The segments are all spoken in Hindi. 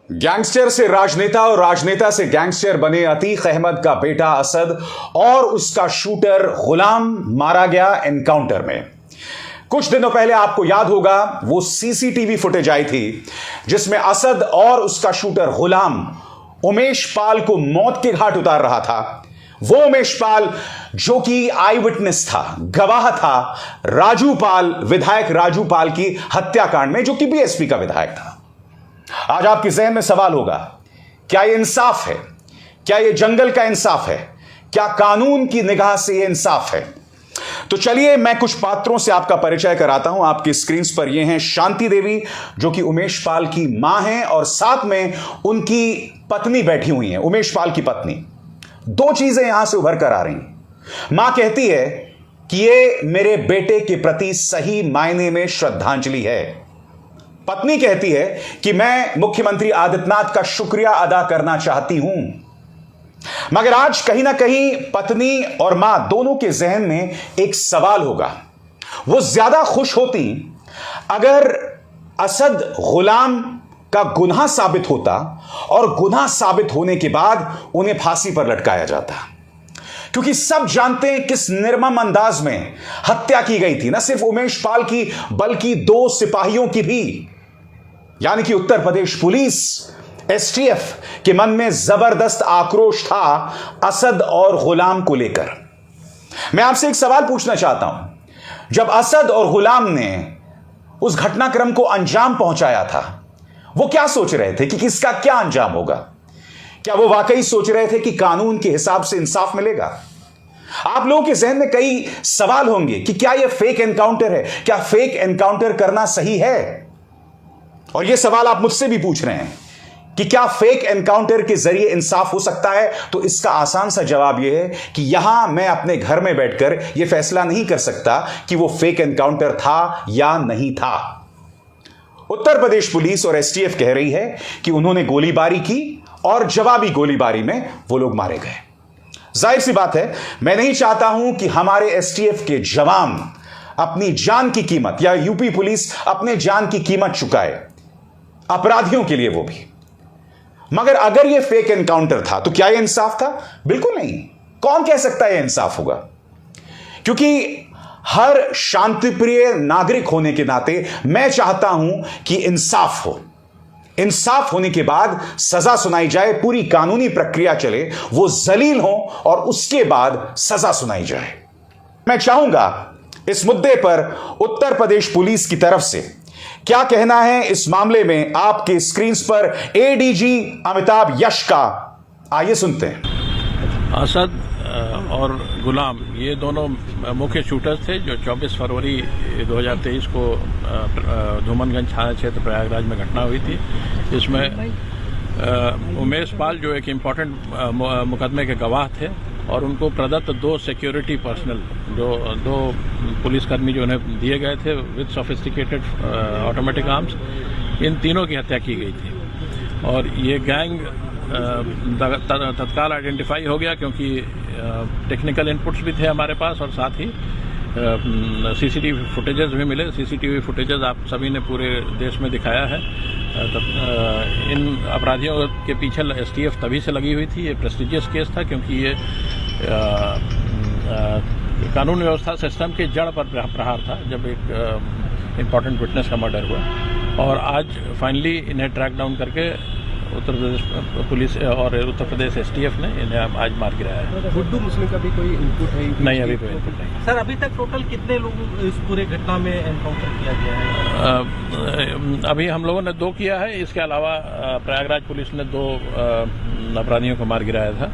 गैंगस्टर से राजनेता और राजनेता से गैंगस्टर बने अतीक अहमद का बेटा असद और उसका शूटर गुलाम मारा गया एनकाउंटर में। कुछ दिनों पहले आपको याद होगा वो सीसीटीवी फुटेज आई थी जिसमें असद और उसका शूटर गुलाम उमेश पाल को मौत के घाट उतार रहा था। वो उमेश पाल जो कि आई विटनेस था, गवाह था राजू पाल, विधायक राजू पाल की हत्याकांड में, जो कि बीएसपी का विधायक था। आज आपके जहन में सवाल होगा, क्या यह इंसाफ है? क्या यह जंगल का इंसाफ है? क्या कानून की निगाह से यह इंसाफ है? तो चलिए मैं कुछ पात्रों से आपका परिचय कराता हूं। आपकी स्क्रीन पर ये हैं शांति देवी, जो कि उमेश पाल की मां हैं, और साथ में उनकी पत्नी बैठी हुई हैं, उमेश पाल की पत्नी। दो चीजें यहां से उभर कर आ रही हैं। मां कहती है कि ये मेरे बेटे के प्रति सही मायने में श्रद्धांजलि है। पत्नी कहती है कि मैं मुख्यमंत्री आदित्यनाथ का शुक्रिया अदा करना चाहती हूं। मगर आज कहीं ना कहीं पत्नी और मां दोनों के जहन में एक सवाल होगा। वो ज्यादा खुश होती अगर असद गुलाम का गुनाह साबित होता और गुनाह साबित होने के बाद उन्हें फांसी पर लटकाया जाता, क्योंकि सब जानते हैं किस निर्मम अंदाज में हत्या की गई थी, न सिर्फ उमेश पाल की बल्कि 2 सिपाहियों की भी। यानी कि उत्तर प्रदेश पुलिस, एसटीएफ के मन में जबरदस्त आक्रोश था असद और गुलाम को लेकर। मैं आपसे एक सवाल पूछना चाहता हूं, जब असद और गुलाम ने उस घटनाक्रम को अंजाम पहुंचाया था, वो क्या सोच रहे थे कि किसका क्या अंजाम होगा? क्या वो वाकई सोच रहे थे कि कानून के हिसाब से इंसाफ मिलेगा? आप लोगों के जहन में कई सवाल होंगे कि क्या यह फेक एनकाउंटर है? क्या फेक एनकाउंटर करना सही है? और यह सवाल आप मुझसे भी पूछ रहे हैं कि क्या फेक एनकाउंटर के जरिए इंसाफ हो सकता है? तो इसका आसान सा जवाब यह है कि यहां मैं अपने घर में बैठकर यह फैसला नहीं कर सकता कि वो फेक एनकाउंटर था या नहीं था। उत्तर प्रदेश पुलिस और एसटीएफ कह रही है कि उन्होंने गोलीबारी की और जवाबी गोलीबारी में वो लोग मारे गए। जाहिर सी बात है, मैं नहीं चाहता हूं कि हमारे एसटीएफ के जवान अपनी जान की कीमत, या यूपी पुलिस अपने जान की कीमत चुकाए अपराधियों के लिए, वो भी। मगर अगर यह फेक एनकाउंटर था तो क्या यह इंसाफ था? बिल्कुल नहीं। कौन कह सकता है यह इंसाफ होगा? क्योंकि हर शांतिप्रिय नागरिक होने के नाते मैं चाहता हूं कि इंसाफ हो। इंसाफ होने के बाद सजा सुनाई जाए, पूरी कानूनी प्रक्रिया चले, वो जलील हो और उसके बाद सजा सुनाई जाए। मैं चाहूंगा इस मुद्दे पर उत्तर प्रदेश पुलिस की तरफ से क्या कहना है इस मामले में। आपके स्क्रीन पर एडीजी अमिताभ यश का, आइए सुनते हैं। असद और गुलाम ये दोनों मुख्य शूटर्स थे जो 24 फरवरी 2023 को धूमनगंज थाना क्षेत्र प्रयागराज में घटना हुई थी। इसमें उमेश पाल जो एक इम्पॉर्टेंट मुकदमे के गवाह थे, और उनको प्रदत्त 2 सिक्योरिटी पर्सनल, जो 2 पुलिसकर्मी जो उन्हें दिए गए थे विद सोफिस्टिकेटेड ऑटोमेटिक आर्म्स, इन तीनों की हत्या की गई थी। और ये गैंग तत्काल आइडेंटिफाई हो गया, क्योंकि टेक्निकल इनपुट्स भी थे हमारे पास, और साथ ही सीसीटीवी फुटेजेस भी मिले। सीसीटीवी फुटेजेस आप सभी ने पूरे देश में दिखाया है। इन अपराधियों के पीछे एसटीएफ तभी से लगी हुई थी। ये प्रेस्टिजियस केस था, क्योंकि ये कानून व्यवस्था सिस्टम के जड़ पर प्रहार था, जब एक इम्पॉर्टेंट विटनेस का मर्डर हुआ। और आज फाइनली इन्हें ट्रैक डाउन करके उत्तर प्रदेश पुलिस और उत्तर प्रदेश एसटीएफ ने इन्हें आज मार गिराया है। गुड्डू मुस्लिम का भी कोई इनपुट है? नहीं, अभी कोई इनपुट नहीं। सर, अभी तक टोटल कितने लोग इस पूरे घटना में एनकाउंटर किया गया है? अभी हम लोगों ने 2 किया है। इसके अलावा प्रयागराज पुलिस ने 2 अपराधियों को मार गिराया था,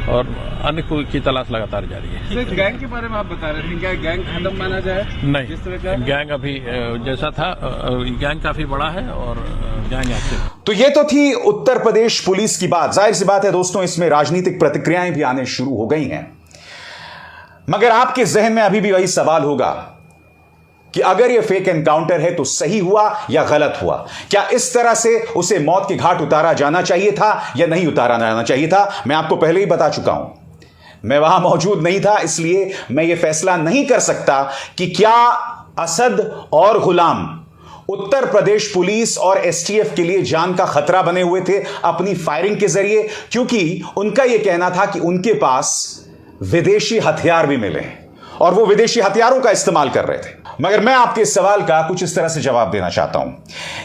और अन्य की तलाश लगातार जारी है। गैंग के बारे में आप बता रहे थे, क्या गैंग खत्म माना जाए? नहीं, जिस तरह का गैंग अभी जैसा था, गैंग काफी बड़ा है और गैंग एक्टिव। तो ये तो थी उत्तर प्रदेश पुलिस की बात। जाहिर सी बात है दोस्तों, इसमें राजनीतिक प्रतिक्रियाएं भी आने शुरू हो गई हैं। मगर आपके जहन में अभी भी वही सवाल होगा कि अगर यह फेक एनकाउंटर है तो सही हुआ या गलत हुआ? क्या इस तरह से उसे मौत के घाट उतारा जाना चाहिए था या नहीं उतारा जाना चाहिए था? मैं आपको पहले ही बता चुका हूं, मैं वहां मौजूद नहीं था, इसलिए मैं यह फैसला नहीं कर सकता कि क्या असद और गुलाम उत्तर प्रदेश पुलिस और एसटीएफ के लिए जान का खतरा बने हुए थे अपनी फायरिंग के जरिए, क्योंकि उनका यह कहना था कि उनके पास विदेशी हथियार भी मिले और वो विदेशी हथियारों का इस्तेमाल कर रहे थे। मगर मैं आपके इस सवाल का कुछ इस तरह से जवाब देना चाहता हूं।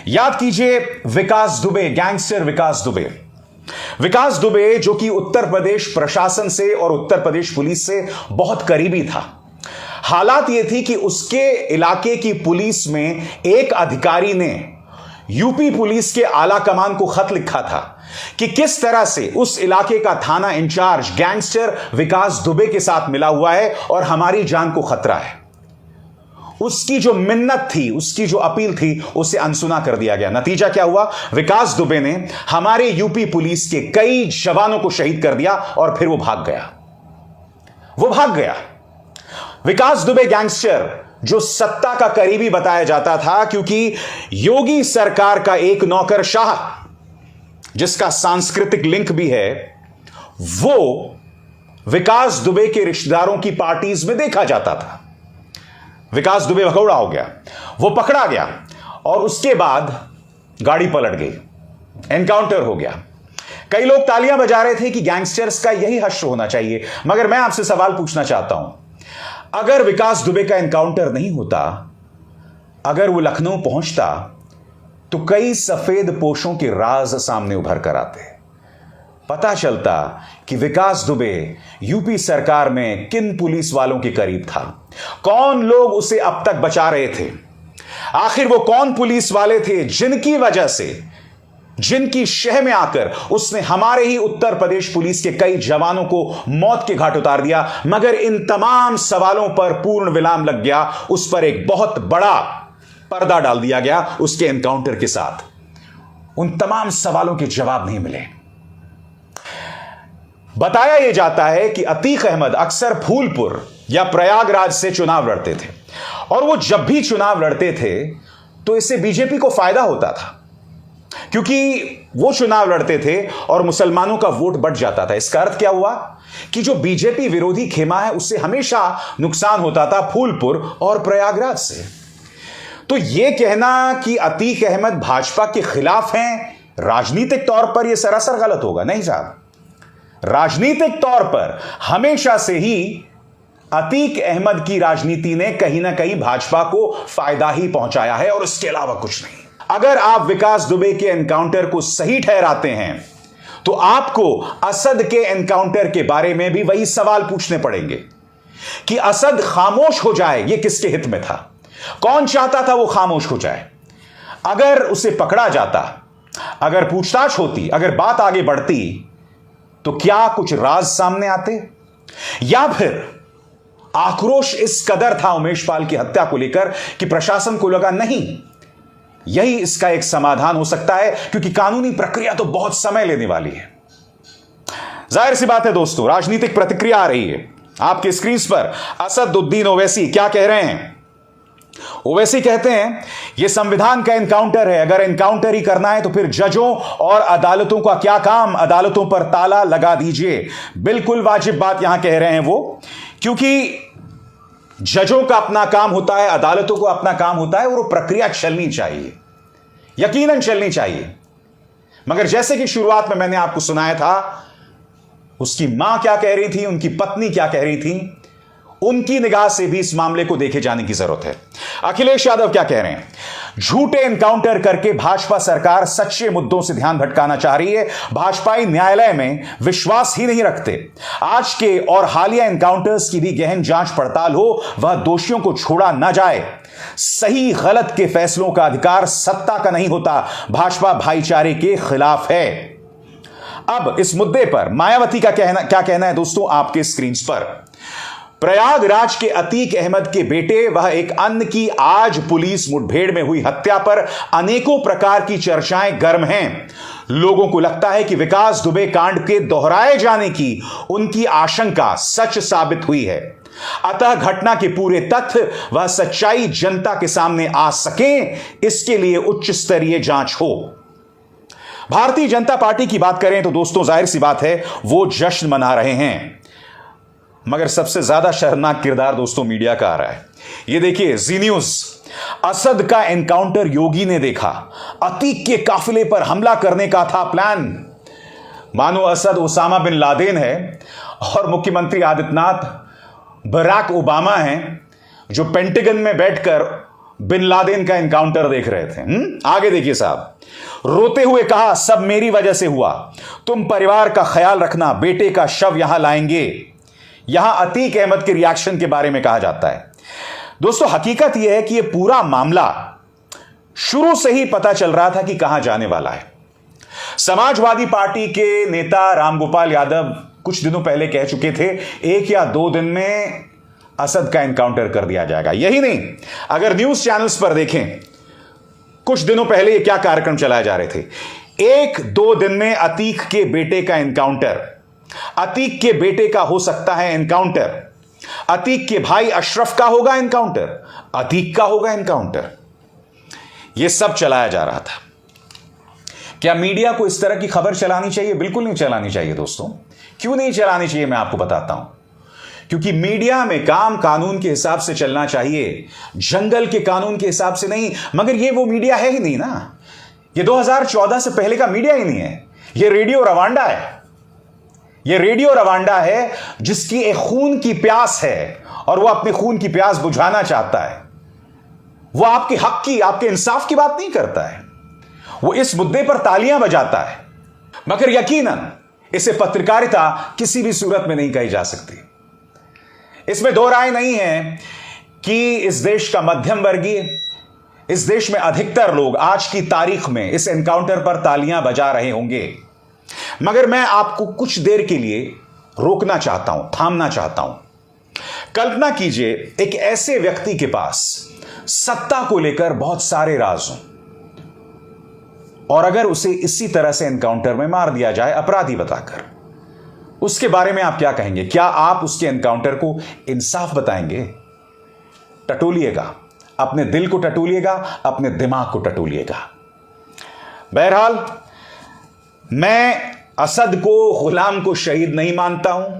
याद कीजिए विकास दुबे, गैंगस्टर विकास दुबे। विकास दुबे जो कि उत्तर प्रदेश प्रशासन से और उत्तर प्रदेश पुलिस से बहुत करीबी था। हालात यह थी कि उसके इलाके की पुलिस में एक अधिकारी ने यूपी पुलिस के आला कमान को खत लिखा था कि किस तरह से उस इलाके का थाना इंचार्ज गैंगस्टर विकास दुबे के साथ मिला हुआ है और हमारी जान को खतरा है। उसकी जो मिन्नत थी, उसकी जो अपील थी, उसे अनसुना कर दिया गया। नतीजा क्या हुआ? विकास दुबे ने हमारे यूपी पुलिस के कई जवानों को शहीद कर दिया और फिर वो भाग गया। विकास दुबे गैंगस्टर जो सत्ता का करीबी बताया जाता था, क्योंकि योगी सरकार का एक नौकरशाह जिसका सांस्कृतिक लिंक भी है, वो विकास दुबे के रिश्तेदारों की पार्टीज में देखा जाता था। विकास दुबे भगौड़ा हो गया, वो पकड़ा गया और उसके बाद गाड़ी पलट गई, एनकाउंटर हो गया। कई लोग तालियां बजा रहे थे कि गैंगस्टर्स का यही हश्र होना चाहिए। मगर मैं आपसे सवाल पूछना चाहता हूं, अगर विकास दुबे का एनकाउंटर नहीं होता, अगर वो लखनऊ पहुंचता, तो कई सफेद पोशों के राज सामने उभर कर आते। पता चलता कि विकास दुबे यूपी सरकार में किन पुलिस वालों के करीब था, कौन लोग उसे अब तक बचा रहे थे। आखिर वो कौन पुलिस वाले थे जिनकी वजह से, जिनकी शह में आकर उसने हमारे ही उत्तर प्रदेश पुलिस के कई जवानों को मौत के घाट उतार दिया। मगर इन तमाम सवालों पर पूर्ण विराम लग गया, उस पर एक बहुत बड़ा पर्दा डाल दिया गया उसके एनकाउंटर के साथ। उन तमाम सवालों के जवाब नहीं मिले। बताया यह जाता है कि अतीक अहमद अक्सर फूलपुर या प्रयागराज से चुनाव लड़ते थे और वो जब भी चुनाव लड़ते थे तो इससे बीजेपी को फायदा होता था, क्योंकि वो चुनाव लड़ते थे और मुसलमानों का वोट बढ़ जाता था। इसका अर्थ क्या हुआ कि जो बीजेपी विरोधी खेमा है उससे हमेशा नुकसान होता था फूलपुर और प्रयागराज से। तो यह कहना कि अतीक अहमद भाजपा के खिलाफ हैं, राजनीतिक तौर पर यह सरासर गलत होगा। नहीं साहब, राजनीतिक तौर पर हमेशा से ही अतीक अहमद की राजनीति ने कहीं ना कहीं भाजपा को फायदा ही पहुंचाया है और उसके अलावा कुछ नहीं। अगर आप विकास दुबे के एनकाउंटर को सही ठहराते हैं तो आपको असद के एनकाउंटर के बारे में भी वही सवाल पूछने पड़ेंगे कि असद खामोश हो जाए, यह किसके हित में था? कौन चाहता था वो खामोश हो जाए? अगर उसे पकड़ा जाता, अगर पूछताछ होती, अगर बात आगे बढ़ती, तो क्या कुछ राज सामने आते? या फिर आक्रोश इस कदर था उमेश पाल की हत्या को लेकर कि प्रशासन को लगा नहीं, यही इसका एक समाधान हो सकता है, क्योंकि कानूनी प्रक्रिया तो बहुत समय लेने वाली है। जाहिर सी बात है दोस्तों, राजनीतिक प्रतिक्रिया आ रही है आपके स्क्रीन पर। असदुद्दीन ओवैसी क्या कह रहे हैं? ओवैसी कहते हैं यह संविधान का एनकाउंटर है, अगर एनकाउंटर ही करना है तो फिर जजों और अदालतों का क्या काम? अदालतों पर ताला लगा दीजिए। बिल्कुल वाजिब बात यहां कह रहे हैं वो, क्योंकि जजों का अपना काम होता है, अदालतों को अपना काम होता है और वो प्रक्रिया चलनी चाहिए, यकीनन चलनी चाहिए। मगर जैसे कि शुरुआत में मैंने आपको सुनाया था, उसकी मां क्या कह रही थी, उनकी पत्नी क्या कह रही थी, उनकी निगाह से भी इस मामले को देखे जाने की जरूरत है। अखिलेश यादव क्या कह रहे हैं? झूठे एनकाउंटर करके भाजपा सरकार सच्चे मुद्दों से ध्यान भटकाना चाह रही है। भाजपाई न्यायालय में विश्वास ही नहीं रखते। आज के और हालिया एनकाउंटर्स की भी गहन जांच पड़ताल हो, वह दोषियों को छोड़ा ना जाए। सही गलत के फैसलों का अधिकार सत्ता का नहीं होता, भाजपा भाईचारे के खिलाफ है। अब इस मुद्दे पर मायावती का क्या कहना है दोस्तों, आपके स्क्रीन पर। प्रयागराज के अतीक अहमद के बेटे वह एक अन्य की आज पुलिस मुठभेड़ में हुई हत्या पर अनेकों प्रकार की चर्चाएं गर्म हैं। लोगों को लगता है कि विकास दुबे कांड के दोहराए जाने की उनकी आशंका सच साबित हुई है। अतः घटना के पूरे तथ्य व सच्चाई जनता के सामने आ सके, इसके लिए उच्च स्तरीय जांच हो। भारतीय जनता पार्टी की बात करें तो दोस्तों जाहिर सी बात है वो जश्न मना रहे हैं। मगर सबसे ज्यादा शर्मनाक किरदार दोस्तों मीडिया का आ रहा है। ये देखिए जी न्यूज, असद का एनकाउंटर योगी ने देखा, अतीक के काफिले पर हमला करने का था प्लान। मानो असद ओसामा बिन लादेन है और मुख्यमंत्री आदित्यनाथ बराक ओबामा हैं जो पेंटागन में बैठकर बिन लादेन का एनकाउंटर देख रहे थे। आगे देखिए साहब, रोते हुए कहा सब मेरी वजह से हुआ, तुम परिवार का ख्याल रखना, बेटे का शव यहां लाएंगे। यहां अतीक अहमद के रिएक्शन के बारे में कहा जाता है। दोस्तों हकीकत यह है कि यह पूरा मामला शुरू से ही पता चल रहा था कि कहां जाने वाला है। समाजवादी पार्टी के नेता रामगोपाल यादव कुछ दिनों पहले कह चुके थे 1 या 2 दिन में असद का एनकाउंटर कर दिया जाएगा। यही नहीं, अगर न्यूज चैनल्स पर देखें कुछ दिनों पहले ये क्या कार्यक्रम चलाए जा रहे थे, 1-2 दिन में अतीक के बेटे का एनकाउंटर, अतीक के बेटे का हो सकता है एनकाउंटर, अतीक के भाई अशरफ का होगा एनकाउंटर, अतीक का होगा एनकाउंटर। यह सब चलाया जा रहा था। क्या मीडिया को इस तरह की खबर चलानी चाहिए? बिल्कुल नहीं चलानी चाहिए दोस्तों। क्यों नहीं चलानी चाहिए मैं आपको बताता हूं। क्योंकि मीडिया में काम कानून के हिसाब से चलना चाहिए, जंगल के कानून के हिसाब से नहीं। मगर ये वो मीडिया है ही नहीं ना, ये 2014 से पहले का मीडिया ही नहीं है। ये रेडियो रवांडा है, ये रेडियो रवांडा है जिसकी एक खून की प्यास है और वो अपने खून की प्यास बुझाना चाहता है। वो आपके हक की, आपके इंसाफ की बात नहीं करता है, वो इस मुद्दे पर तालियां बजाता है। मगर यकीनन इसे पत्रकारिता किसी भी सूरत में नहीं कही जा सकती। इसमें दो राय नहीं है कि इस देश का मध्यम वर्गीय, इस देश में अधिकतर लोग आज की तारीख में इस एनकाउंटर पर तालियां बजा रहे होंगे। मगर मैं आपको कुछ देर के लिए रोकना चाहता हूं, थामना चाहता हूं। कल्पना कीजिए एक ऐसे व्यक्ति के पास सत्ता को लेकर बहुत सारे राज हों और अगर उसे इसी तरह से एनकाउंटर में मार दिया जाए अपराधी बताकर, उसके बारे में आप क्या कहेंगे? क्या आप उसके एनकाउंटर को इंसाफ बताएंगे? टटोलिएगा, अपने दिल को टटोलिएगा, अपने दिमाग को टटोलिएगा। बहरहाल मैं असद को, गुलाम को शहीद नहीं मानता हूं।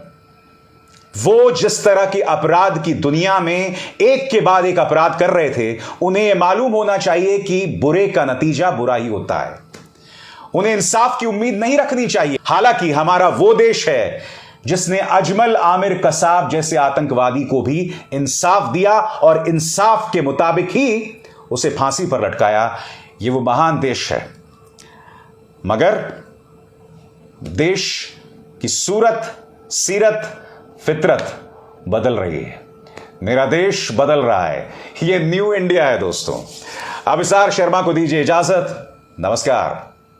वो जिस तरह के अपराध की दुनिया में एक के बाद एक अपराध कर रहे थे, उन्हें यह मालूम होना चाहिए कि बुरे का नतीजा बुरा ही होता है। उन्हें इंसाफ की उम्मीद नहीं रखनी चाहिए। हालांकि हमारा वो देश है जिसने अजमल आमिर कसाब जैसे आतंकवादी को भी इंसाफ दिया और इंसाफ के मुताबिक ही उसे फांसी पर लटकाया। ये वो महान देश है। मगर देश की सूरत, सीरत, फितरत बदल रही है। मेरा देश बदल रहा है। यह न्यू इंडिया है दोस्तों। अभिसार शर्मा को दीजिए इजाजत। नमस्कार।